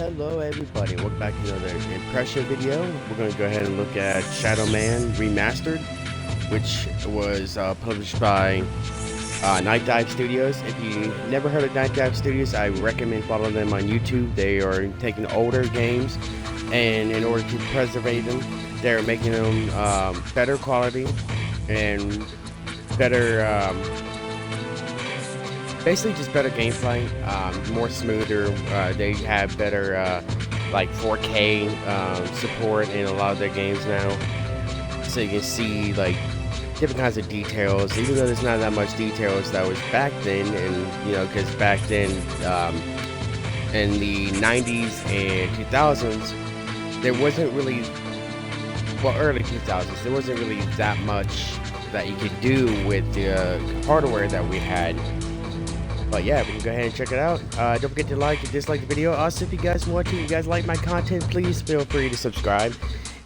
Hello everybody, welcome back to another impression video. We're going to go ahead and look at Shadow Man Remastered, which was published by Night Dive Studios. If you never heard of Night Dive Studios, I recommend following them on YouTube. They are taking older games, and in order to preserve them, they're making them better quality and better basically just better gameplay, more smoother. They have better like 4K support in a lot of their games now, so you can see like different kinds of details, even though there's not that much details that was back then. And you know, because back then in the 90s and 2000s there wasn't really, well, early 2000s, there wasn't really that much that you could do with the hardware that we had. But yeah, we can go ahead and check it out. Don't forget to like and dislike the video. Also, if you guys want to, you guys like my content, please feel free to subscribe.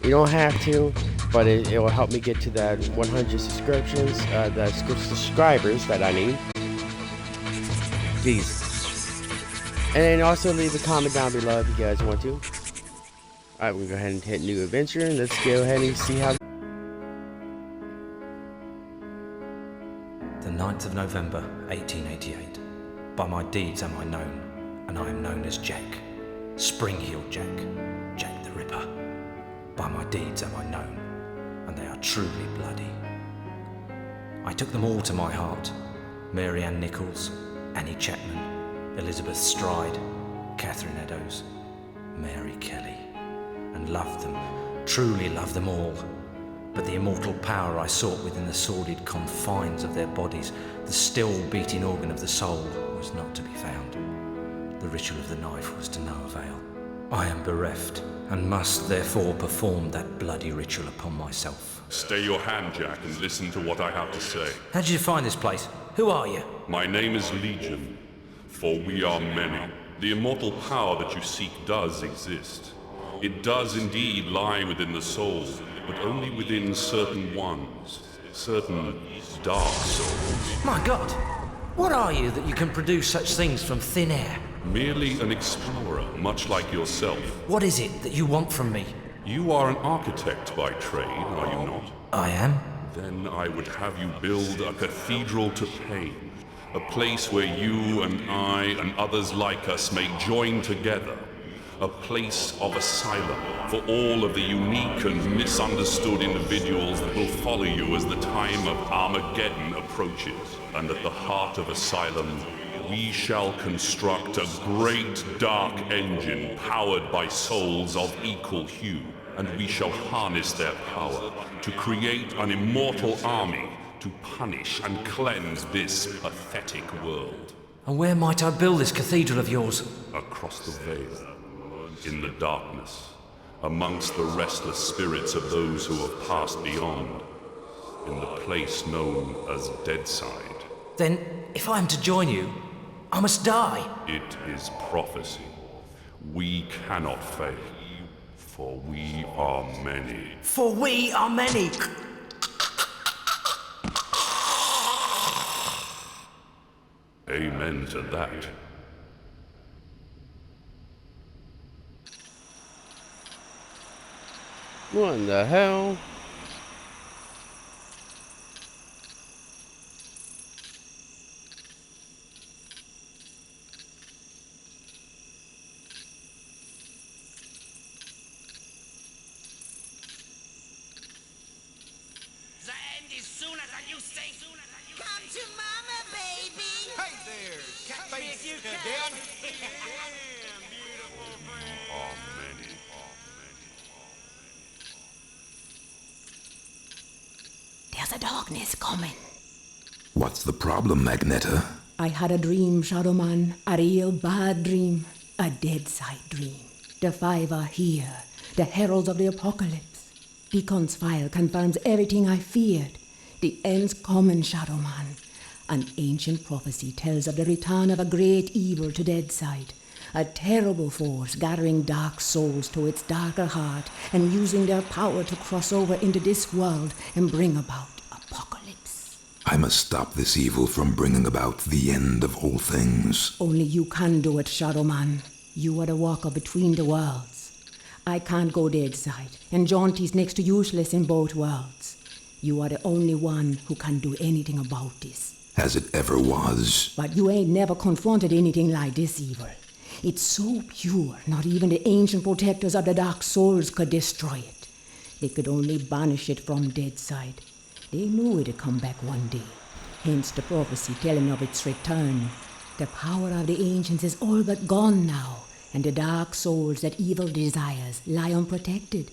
You don't have to, but it will help me get to that 100 subscriptions, the subscribers that I need. Please. And also leave a comment down below if you guys want to. Alright, we'll go ahead and hit new adventure, and let's go ahead and see how. The 9th of November, 1888. By my deeds am I known, and I am known as Jack. Spring-heeled Jack, Jack the Ripper. By my deeds am I known, and they are truly bloody. I took them all to my heart. Mary Ann Nichols, Annie Chapman, Elizabeth Stride, Catherine Eddowes, Mary Kelly, and loved them, truly loved them all. But the immortal power I sought within the sordid confines of their bodies, the still beating organ of the soul, was not to be found. The ritual of the knife was to no avail. I am bereft, and must therefore perform that bloody ritual upon myself. Stay your hand, Jack, and listen to what I have to say. How did you find this place? Who are you? My name is Legion, for we are many. The immortal power that you seek does exist. It does indeed lie within the soul, but only within certain ones, certain dark souls. My God! What are you that you can produce such things from thin air? Merely an explorer, much like yourself. What is it that you want from me? You are an architect by trade, are you not? I am. Then I would have you build a cathedral to pain, a place where you and I and others like us may join together. A place of asylum for all of the unique and misunderstood individuals that will follow you as the time of Armageddon approaches. And at the heart of Asylum, we shall construct a great dark engine powered by souls of equal hue, and we shall harness their power to create an immortal army to punish and cleanse this pathetic world. And where might I build this cathedral of yours? Across the veil. In the darkness, amongst the restless spirits of those who have passed beyond, in the place known as Deadside. Then, if I am to join you, I must die. It is prophecy. We cannot fail, for we are many. For we are many! Amen to that. What in the hell? The end is sooner than you think. Come to mama, baby. Hey there, catface. You can. Damn beautiful friend. Are many. There's a darkness coming. What's the problem, Magneta? I had a dream, Shadow Man. A real bad dream. A dead-side dream. The five are here. The heralds of the apocalypse. Deacon's file confirms everything I feared. The end's coming, Shadow Man. An ancient prophecy tells of the return of a great evil to Deadside. A terrible force gathering dark souls to its darker heart and using their power to cross over into this world and bring about apocalypse. I must stop this evil from bringing about the end of all things. Only you can do it, Shadow Man. You are the walker between the worlds. I can't go dead side, and Jaunty's next to useless in both worlds. You are the only one who can do anything about this. As it ever was. But you ain't never confronted anything like this evil. It's so pure, not even the ancient protectors of the dark souls could destroy it. They could only banish it from dead side. They knew it'd come back one day. Hence the prophecy telling of its return. The power of the ancients is all but gone now, and the dark souls that evil desires lie unprotected.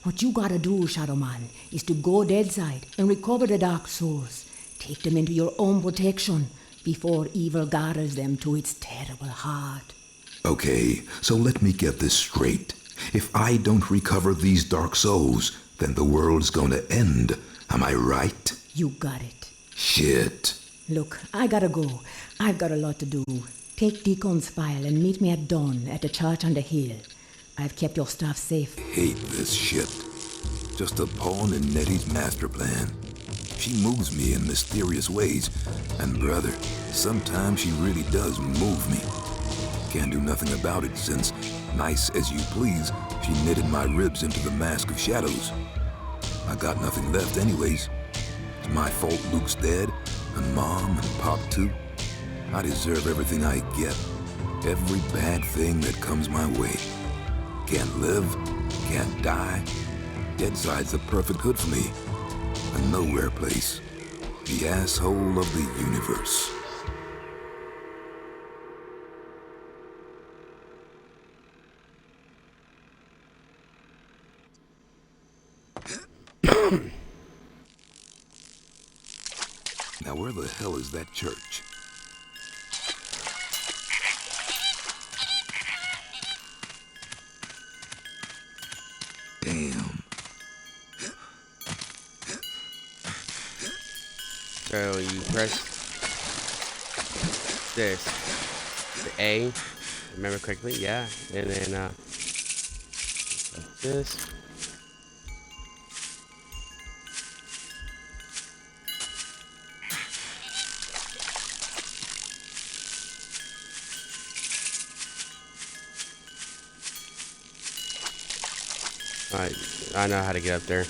What you gotta do, Shadow Man, is to go dead side and recover the dark souls. Take them into your own protection before evil gathers them to its terrible heart. Okay, so let me get this straight. If I don't recover these dark souls, then the world's gonna end. Am I right? You got it. Shit. Look, I gotta go. I've got a lot to do. Take Deacon's file and meet me at dawn at the church on the hill. I've kept your stuff safe. Hate this shit. Just a pawn in Nettie's master plan. She moves me in mysterious ways, and brother, sometimes she really does move me. Can't do nothing about it since, nice as you please, she knitted my ribs into the mask of shadows. I got nothing left anyways. It's my fault Luke's dead, and Mom and Pop too. I deserve everything I get. Every bad thing that comes my way. Can't live, can't die. Deadside's the perfect hood for me. A nowhere place. The asshole of the universe. Now where the hell is that church? Damn. So you press this, the A, remember quickly, yeah, and then like this. I know how to get up there.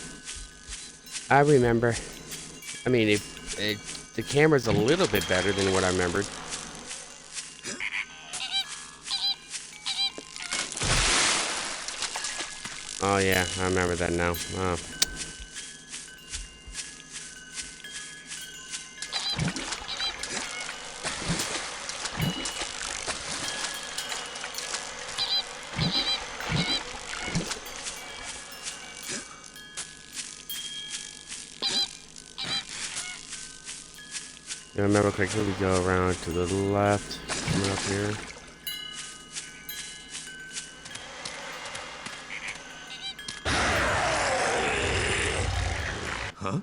I remember. I mean, the camera's a little bit better than what I remembered. Oh yeah, I remember that now. Oh. Remember quickly, we go around to the left, come up here. Huh?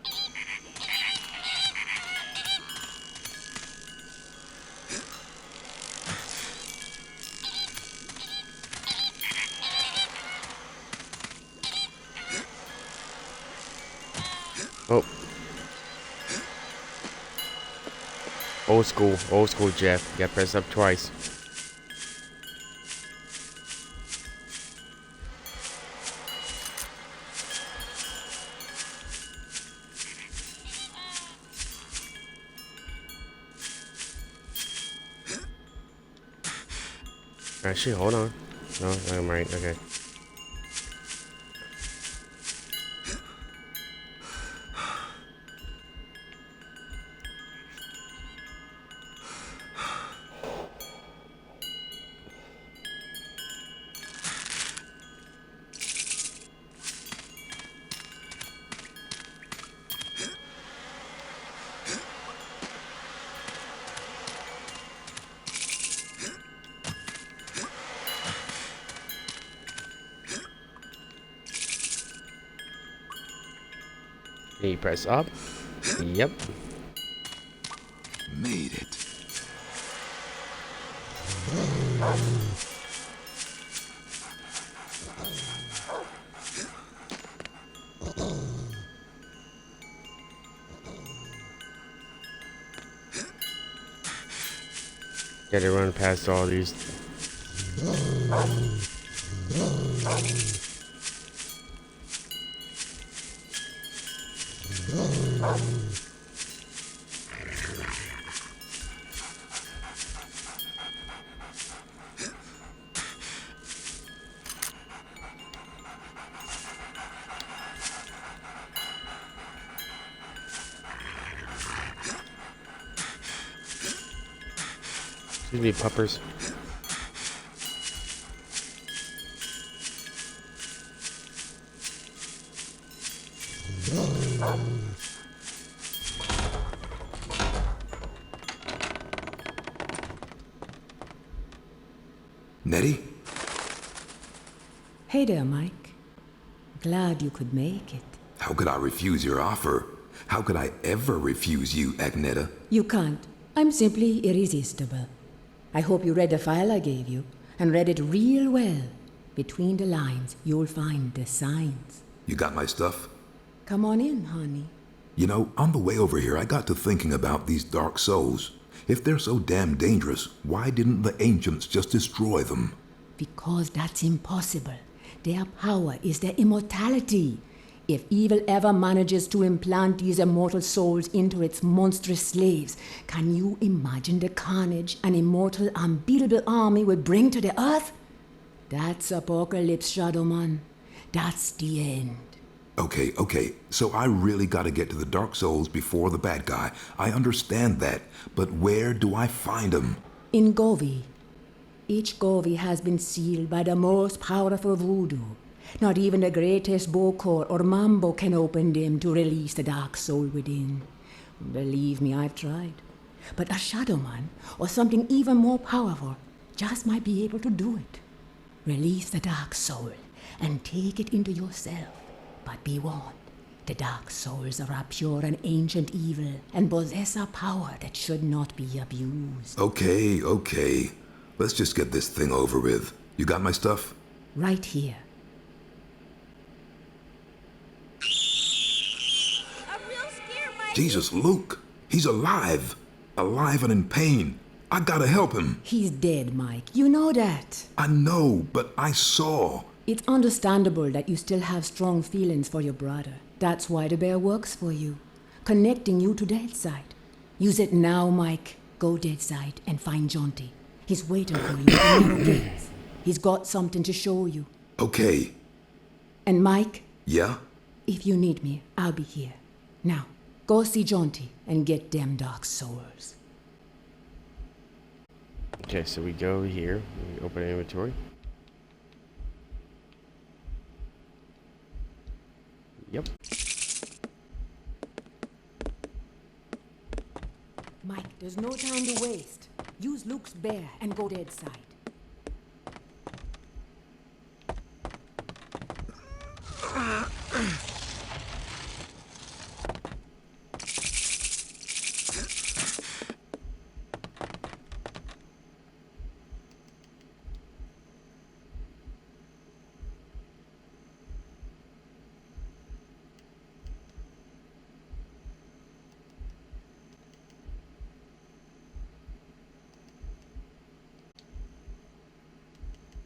Oh. Old school Jeff. You gotta press up twice. Actually, hold on. No, I'm right. Okay. And you press up. Yep. Made it. Gotta run past all these Excuse me, puppers. Nettie? Hey there, Mike. Glad you could make it. How could I refuse your offer? How could I ever refuse you, Agneta? You can't. I'm simply irresistible. I hope you read the file I gave you, and read it real well. Between the lines, you'll find the signs. You got my stuff? Come on in, honey. You know, on the way over here, I got to thinking about these dark souls. If they're so damn dangerous, why didn't the ancients just destroy them? Because that's impossible. Their power is their immortality. If evil ever manages to implant these immortal souls into its monstrous slaves, can you imagine the carnage an immortal, unbeatable army would bring to the earth? That's Apocalypse, Shadowman. That's the end. Okay, so I really gotta get to the dark souls before the bad guy. I understand that, but where do I find them? In Govi. Each Govi has been sealed by the most powerful voodoo. Not even the greatest Bokor or Mambo can open them to release the dark soul within. Believe me, I've tried. But a Shadowman, or something even more powerful, just might be able to do it. Release the dark soul and take it into yourself. But be warned, the dark souls are a pure and ancient evil and possess a power that should not be abused. Okay. Let's just get this thing over with. You got my stuff? Right here. A real scare, Mike. Jesus, Luke! He's alive! Alive and in pain! I gotta help him! He's dead, Mike. You know that. I know, but I saw. It's understandable that you still have strong feelings for your brother. That's why the bear works for you, connecting you to Deadside. Use it now, Mike. Go Deadside and find Jonty. He's waiting for you in the narrow gates. He's got something to show you. Okay. And Mike, Yeah? if you need me, I'll be here. Now, go see Jonty and get them dark souls. Okay, so we go here. We open inventory. Yep. Mike, there's no time to waste. Use Luke's bear and go Deadside.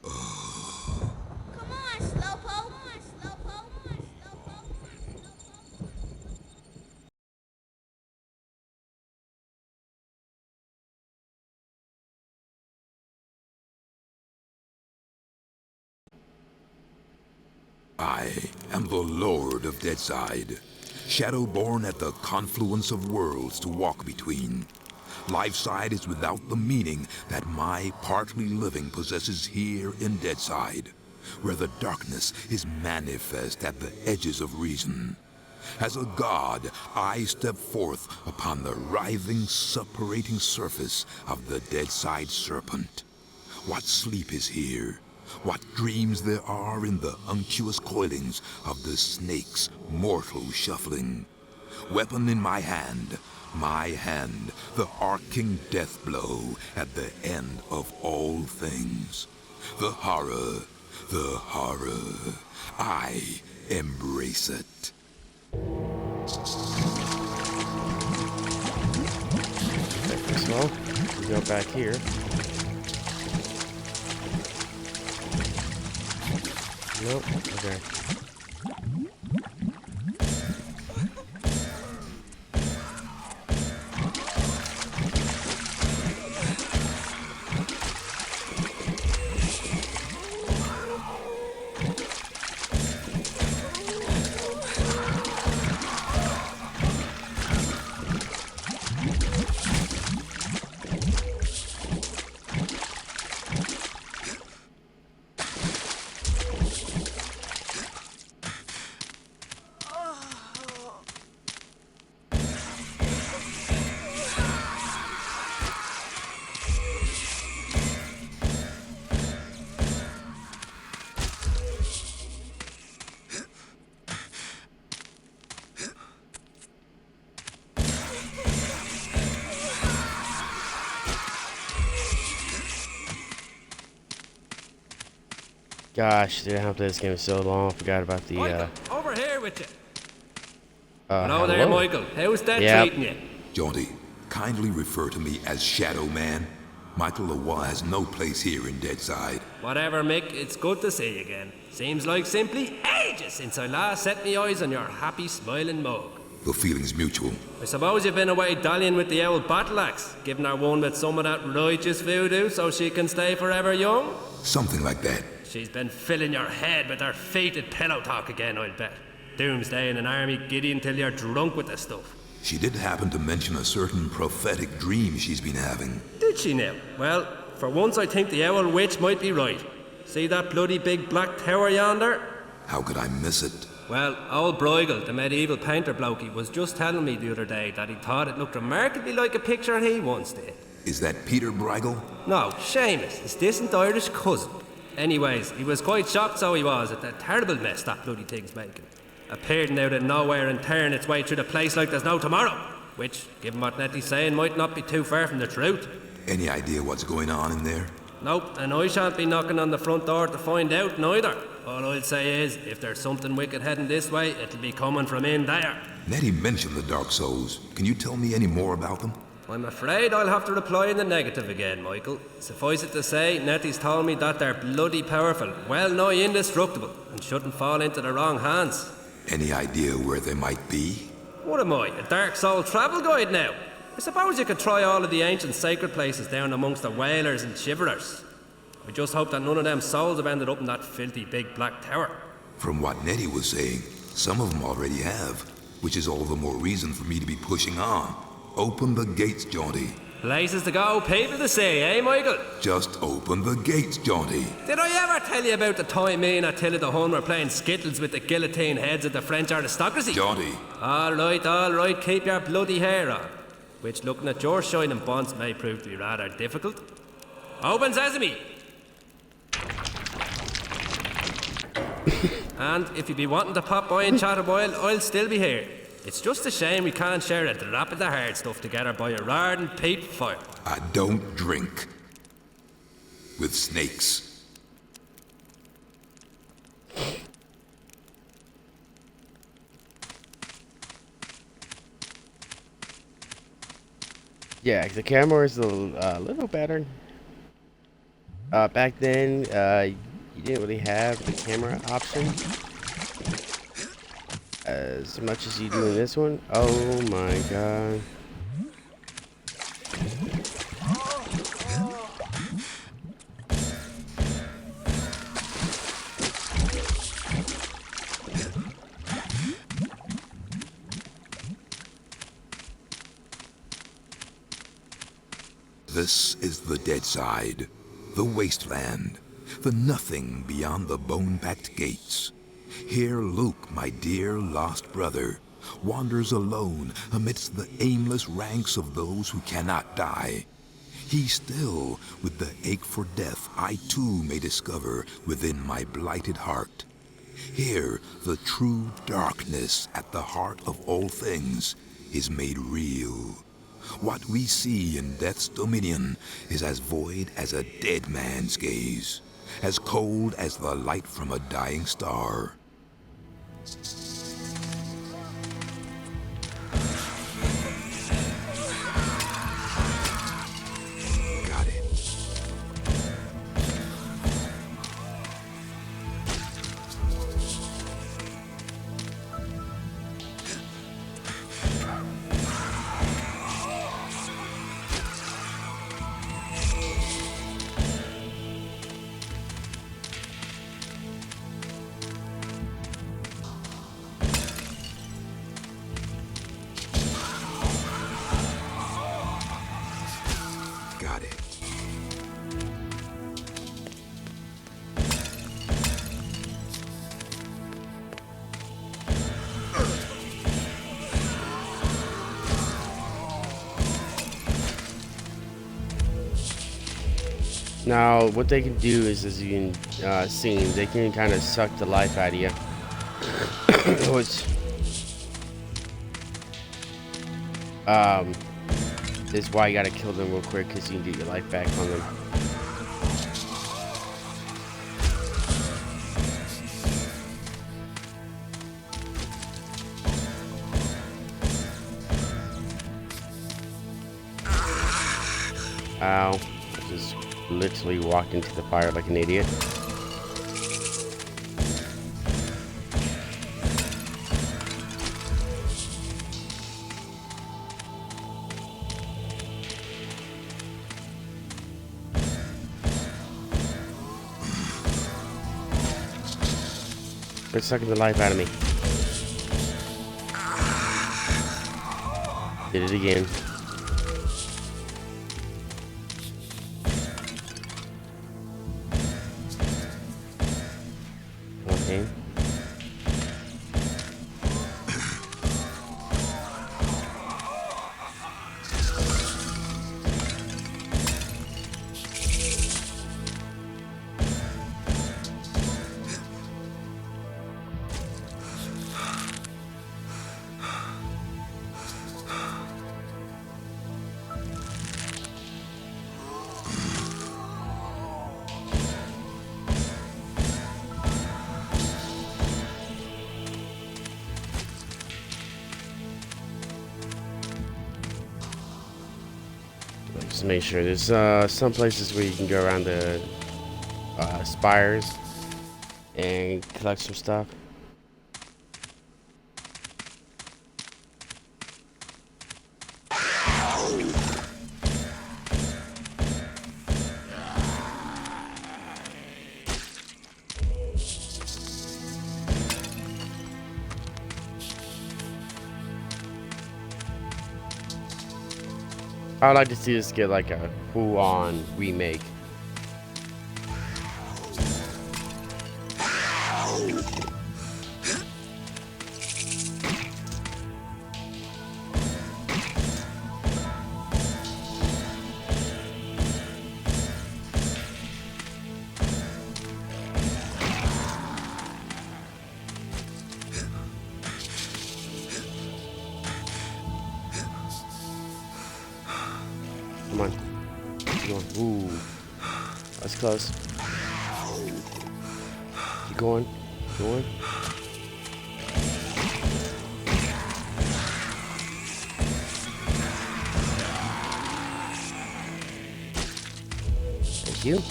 Come on, Slowpoke. I am the Lord of Deadside, Shadowborn at the confluence of worlds to walk between. Lifeside is without the meaning that my partly living possesses here in Deadside, where the darkness is manifest at the edges of reason. As a god, I step forth upon the writhing, suppurating surface of the Deadside Serpent. What sleep is here? What dreams there are in the unctuous coilings of the snake's mortal shuffling. Weapon in my hand, the arcing death blow at the end of all things. The horror, I embrace it. So we go back here. Nope. Okay. Gosh, dude, I haven't played this game in so long. I forgot about the, Michael, over here with you. hello. There, Michael. How's that Yep. treating you? Jaunty, kindly refer to me as Shadow Man. Michael Leroy has no place here in Deadside. Whatever, Mick, it's good to see you again. Seems like simply ages since I last set me eyes on your happy, smiling mug. The feeling's mutual. I suppose you've been away dallying with the old battle axe, giving her one with some of that righteous voodoo so she can stay forever young? Something like that. She's been filling your head with her fated pillow talk again, I'll bet. Doomsday in an army giddy until you're drunk with the stuff. She did happen to mention a certain prophetic dream she's been having. Did she now? Well, for once I think the owl witch might be right. See that bloody big black tower yonder? How could I miss it? Well, old Bruegel, the medieval painter blokey, was just telling me the other day that he thought it looked remarkably like a picture he once did. Is that Peter Bruegel? No, Seamus, his distant Irish cousin. Anyways, he was quite shocked, so he was, at the terrible mess that bloody thing's making. Appearing out of nowhere and tearing its way through the place like there's no tomorrow. Which, given what Nettie's saying, might not be too far from the truth. Any idea what's going on in there? Nope, and I shan't be knocking on the front door to find out neither. All I'll say is, if there's something wicked heading this way, it'll be coming from in there. Nettie mentioned the Dark Souls. Can you tell me any more about them? I'm afraid I'll have to reply in the negative again, Michael. Suffice it to say, Nettie's told me that they're bloody powerful, well nigh indestructible, and shouldn't fall into the wrong hands. Any idea where they might be? What am I, a Dark Soul travel guide now? I suppose you could try all of the ancient sacred places down amongst the whalers and shiverers. I just hope that none of them souls have ended up in that filthy big black tower. From what Nettie was saying, some of them already have, which is all the more reason for me to be pushing on. Open the gates, Jaunty. Places to go, people to see, eh, Michael? Just open the gates, Jaunty. Did I ever tell you about the time me and Attila the Hun were playing skittles with the guillotine heads of the French aristocracy? Jaunty. All right, keep your bloody hair on. Which, looking at your shining bonds, may prove to be rather difficult. Open sesame! And if you be wanting to pop by and chat a while, I'll still be here. It's just a shame we can't share a drop of the hard stuff together by a roaring peat fire. I don't drink with snakes. Yeah, 'cause the camera is a little better. Back then, you didn't really have the camera option as much as you do in this one. Oh my god. This is the dead side, the wasteland, the nothing beyond the bone-packed gates. Here Luke, my dear lost brother, wanders alone amidst the aimless ranks of those who cannot die. He still, with the ache for death I too may discover within my blighted heart. Here, the true darkness at the heart of all things is made real. What we see in death's dominion is as void as a dead man's gaze, as cold as the light from a dying star. Got it. Now, what they can do is, as you can see, they can kind of suck the life out of you. Which is why you gotta kill them real quick, because you can get your life back on them. Ow. I just literally walked into the fire like an idiot. Quit sucking the life out of me. Did it again. Okay. Just make sure there's some places where you can go around the spires and collect some stuff. I'd like to see this get like a full-on remake. Come on. Come on. Ooh. That's close. Keep going. Keep going. Thank you.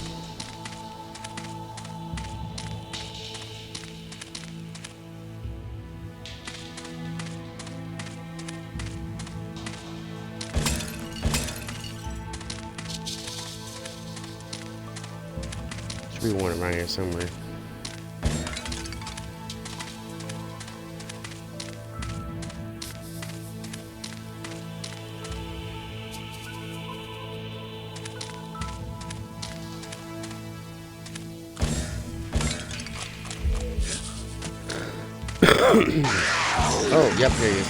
Should be one around here somewhere. Oh, yep, there he is.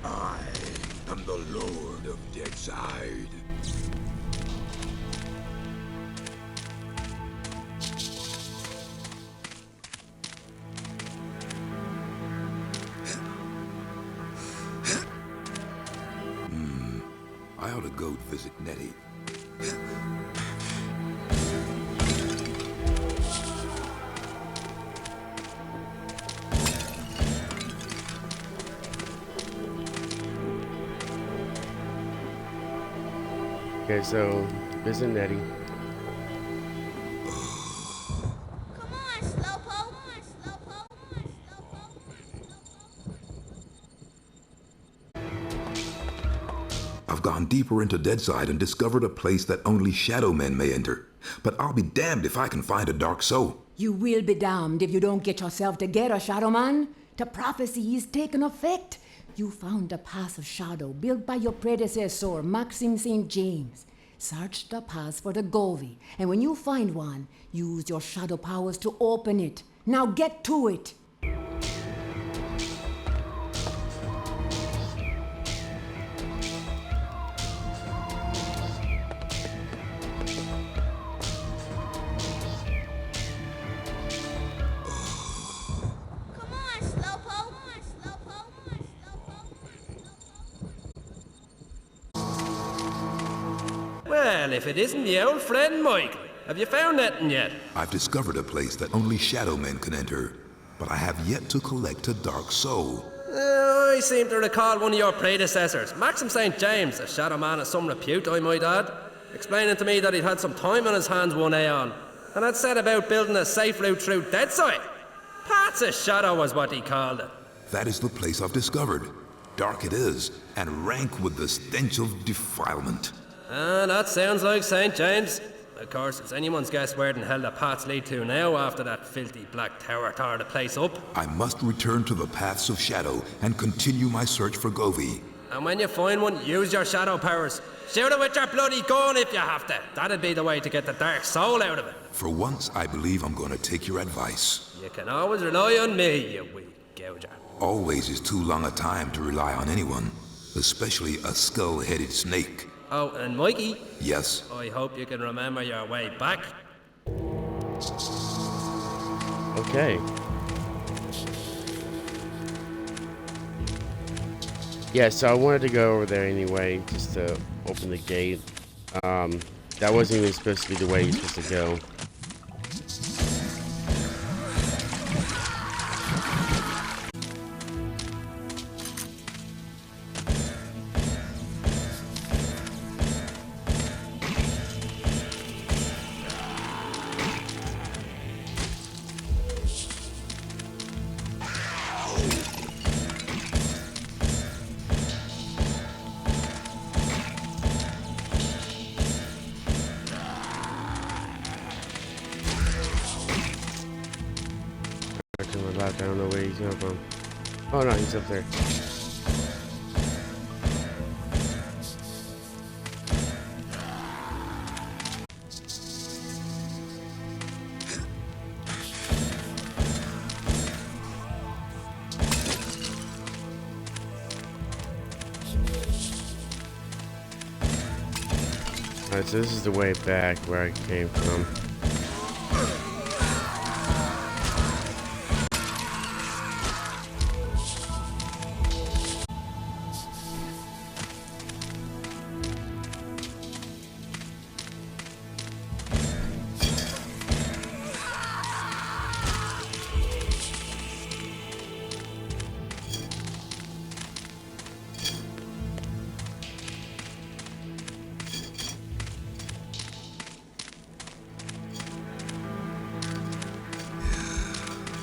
I am the Lord of Deadside. I ought to go visit Nettie. Okay, so visit Nettie. Come on, Slowpoke. Come on, Slowpoke. I've gone deeper into Deadside and discovered a place that only shadow men may enter. But I'll be damned if I can find a dark soul. You will be damned if you don't get yourself together, Shadow Man. The prophecy is taking effect. You found the Pass of Shadow built by your predecessor, Maxim St. James. Search the pass for the Govi, and when you find one, use your shadow powers to open it. Now get to it! Come on, Slowpoke. Well, if it isn't the old friend Michael. Have you found anything yet? I've discovered a place that only shadow men can enter, but I have yet to collect a dark soul. I seem to recall one of your predecessors, Maxim St. James, a shadow man of some repute, I might add, explaining to me that he'd had some time on his hands one aeon, and had set about building a safe route through Deadside. Paths of Shadow was what he called it. That is the place I've discovered. Dark it is, and rank with the stench of defilement. Ah, that sounds like St. James. Of course, it's anyone's guess where the hell the paths lead to now after that filthy black tower tore the place up. I must return to the paths of shadow and continue my search for Govi. And when you find one, use your shadow powers. Shoot it with your bloody gun if you have to. That'd be the way to get the dark soul out of it. For once, I believe I'm going to take your advice. You can always rely on me, you wee gouger. Always is too long a time to rely on anyone, especially a skull-headed snake. Oh, and Mikey, Yes? I hope you can remember your way back. Okay. Yeah, so I wanted to go over there anyway, just to open the gate. That wasn't even supposed to be the way you're supposed to go. I don't know where he's coming from. Oh no, he's up there. Alright, so this is the way back where I came from.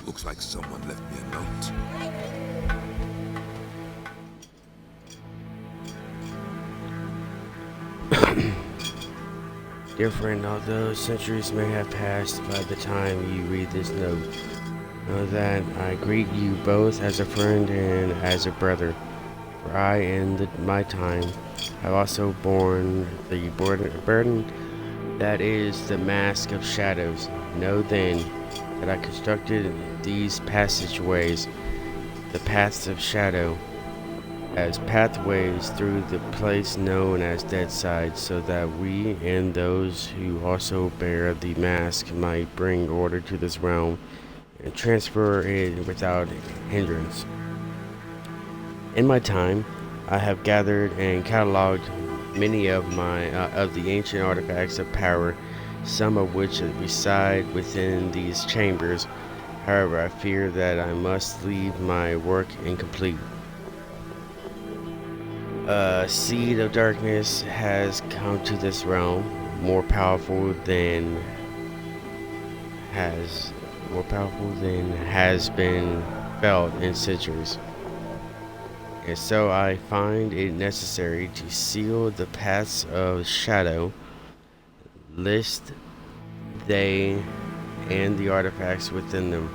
Looks like someone left me a note. Dear friend, although centuries may have passed by the time you read this note, know that I greet you both as a friend and as a brother. For I, in my time, have also borne the burden That is the Mask of Shadows. Know then that I constructed these passageways, the paths of shadow, as pathways through the place known as Deadside, so that we and those who also bear the mask might bring order to this realm and transfer it without hindrance. In my time, I have gathered and cataloged many of the ancient artifacts of power, some of which reside within these chambers. However, I fear that I must leave my work incomplete. A seed of darkness has come to this realm, more powerful than has been felt in centuries. And so I find it necessary to seal the paths of shadow, lest they and the artifacts within them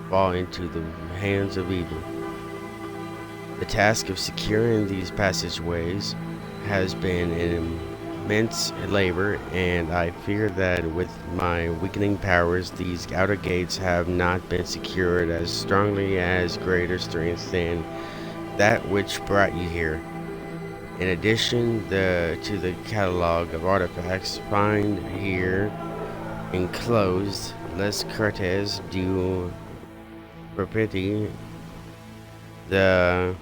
fall into the hands of evil. The task of securing these passageways has been an immense labor, and I fear that with my weakening powers, these outer gates have not been secured as strongly as greater strength than that which brought you here. In addition to the catalog of artifacts, find here enclosed Les Cartes du Repeti. The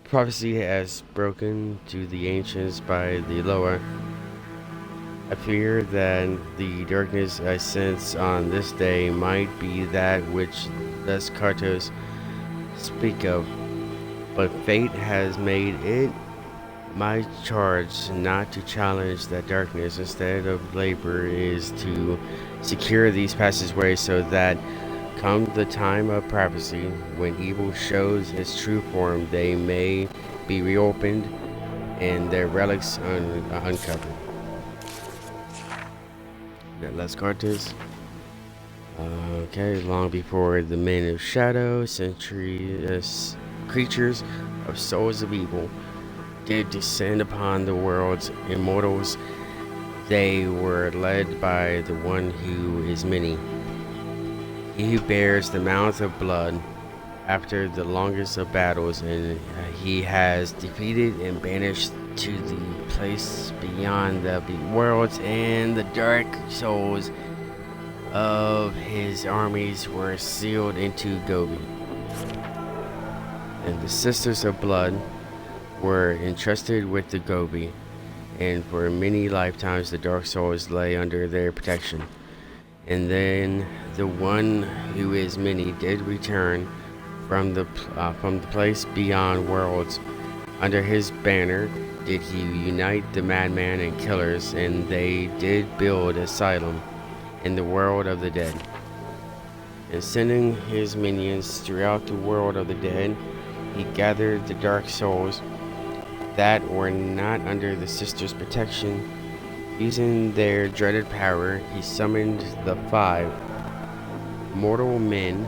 prophecy has broken to the ancients by the Loa. I fear that the darkness I sense on this day might be that which Les Cartes speak of, but fate has made it my charge not to challenge that darkness. Instead of labor is to secure these passageways so that come the time of prophecy, when evil shows its true form, they may be reopened and their relics uncovered. Got Les Cartes. Okay, long before the men of shadow, centuries creatures of souls of evil did descend upon the world's immortals. They were led by the one who is many. He who bears the mouth of blood after the longest of battles, and he has defeated and banished to the place beyond the worlds, and the dark souls of his armies were sealed into Gobi. And the Sisters of Blood were entrusted with the Gobi, and for many lifetimes the dark souls lay under their protection. And then the one who is many did return from the place beyond worlds. Under his banner did he unite the madman and killers, and they did build asylum in the world of the dead. And sending his minions throughout the world of the dead, he gathered the dark souls that were not under the sisters' protection. Using their dreaded power, he summoned the 5 mortal men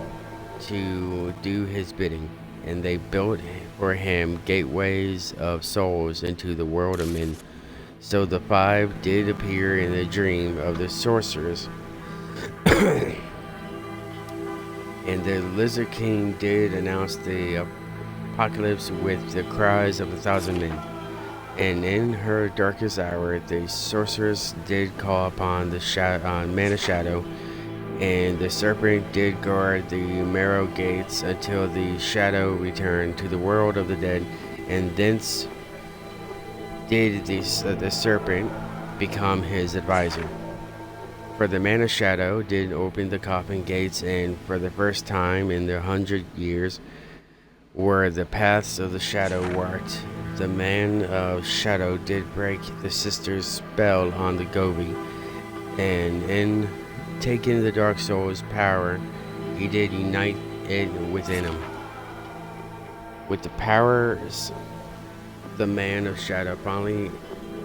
to do his bidding, and they built for him gateways of souls into the world of men. So the 5 did appear in the dream of the sorcerers, and the Lizard King did announce the apocalypse with the cries of 1,000 men. And in her darkest hour, the sorceress did call upon the man of shadow, and the serpent did guard the marrow gates until the shadow returned to the world of the dead, and thence did the serpent become his advisor. For the man of shadow did open the coffin gates, and for the first time in the 100 years were the paths of the shadow walked. The man of shadow did break the sister's spell on the Gobi, and in taking the dark soul's power, he did unite it within him. With the powers, the man of shadow finally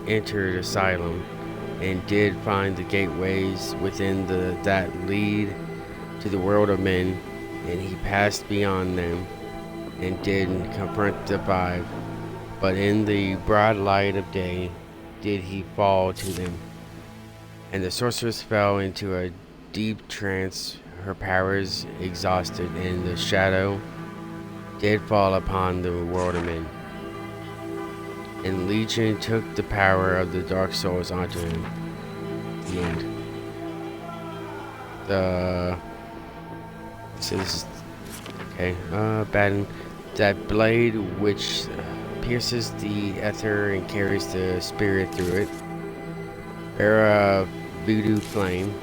entered asylum and did find the gateways within that lead to the world of men, and he passed beyond them and did confront the 5. But in the broad light of day did he fall to them. and the sorceress fell into a deep trance, her powers exhausted, and the shadow did fall upon the world of men. And Legion took the power of the Dark Souls onto him. The end. So this is okay. Batten, that blade which pierces the ether and carries the spirit through it. Era voodoo flame,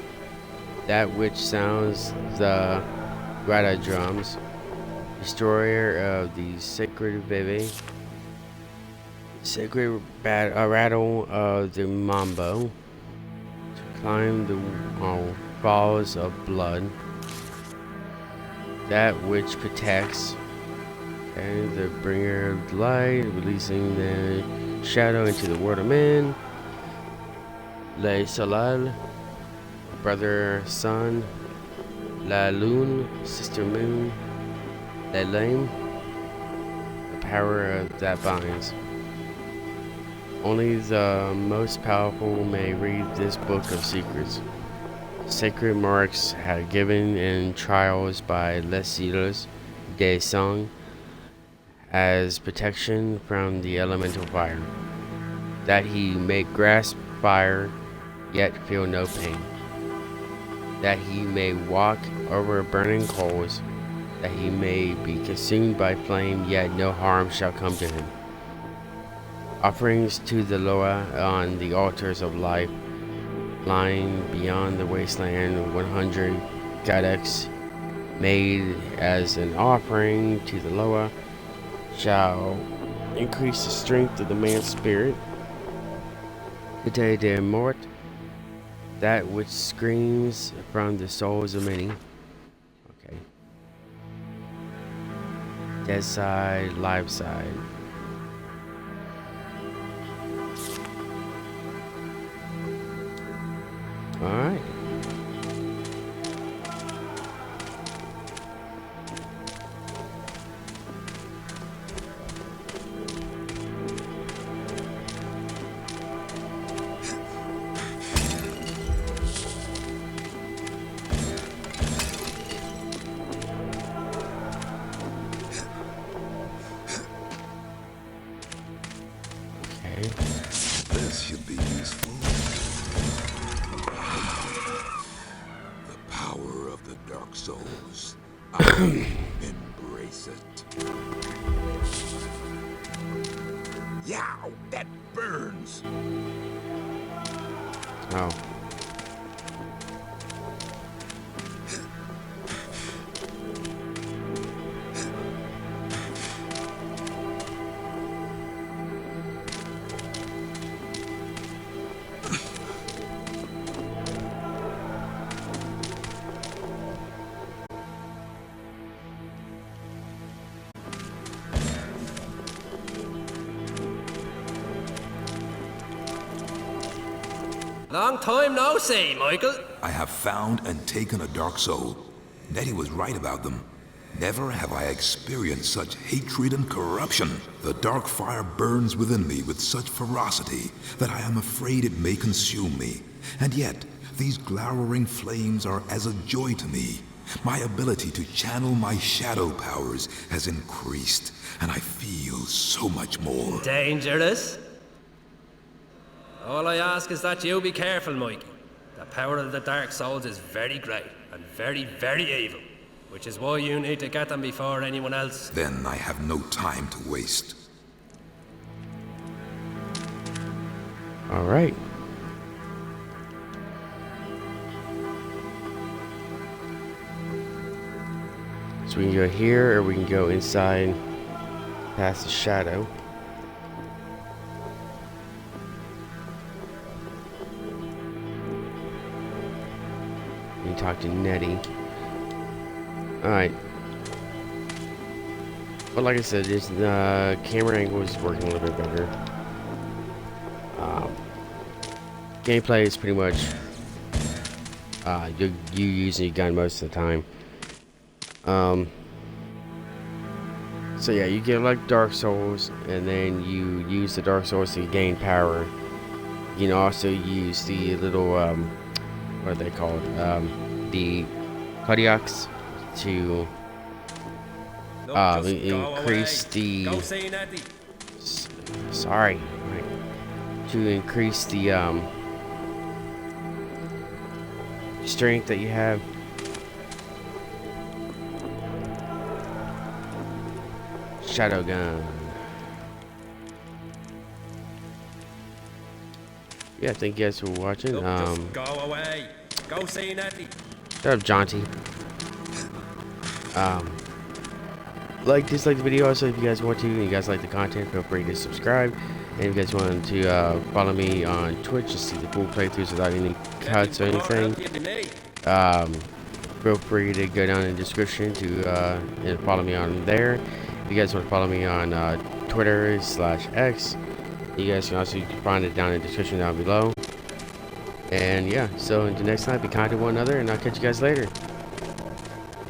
that which sounds the grata drums. Destroyer of the sacred bebe. Sacred rattle of the mambo. To climb the falls of blood. That which protects. Okay, the bringer of light, releasing the shadow into the world of men. Le Soleil, brother sun. La Lune, sister moon. Le Lame, the power that binds. Only the most powerful may read this book of secrets. Sacred marks had given in trials by Les Sealers des Song as protection from the elemental fire, that he may grasp fire yet feel no pain, that he may walk over burning coals, that he may be consumed by flame yet no harm shall come to him. Offerings to the Loa on the altars of life, lying beyond the wasteland, 100 Gadex made as an offering to the Loa shall increase the strength of the man's spirit. The day de mort, that which screams from the souls of many. Okay. Dead side, live side. Alright. This should be useful. The power of the Dark Souls. I embrace it. Yow, that burns. Oh. Long time no see, Michael. I have found and taken a Dark Soul. Nettie was right about them. Never have I experienced such hatred and corruption. The dark fire burns within me with such ferocity that I am afraid it may consume me. And yet, these glowering flames are as a joy to me. My ability to channel my shadow powers has increased, and I feel so much more. Dangerous? All I ask is that you be careful, Mikey. The power of the Dark Souls is very great and very, very evil, which is why you need to get them before anyone else. Then I have no time to waste. All right. So we can go here, or we can go inside past the shadow. We can talk to Nettie. Alright. But like I said, the camera angle is working a little bit better. Gameplay is pretty much you using your gun most of the time. So yeah, you get like Dark Souls, and then you use the Dark Souls to gain power. You can also use the little what are they called? The Kodiaks to Look, just go increase away. the Go see Natty. sorry, to increase the strength that you have. Shadow gun. Yeah, thank you guys for watching. Look, just go away. Go see Natty. Shut up, Jaunty. Dislike the video. Also, if you guys want to and you guys like the content, feel free to subscribe. And if you guys want to follow me on Twitch to see the full playthroughs without any cuts or anything, feel free to go down in the description to and follow me on there. If you guys want to follow me on Twitter/X, you guys can also find it down in the description down below. And yeah, so until next time, be kind to one another, and I'll catch you guys later.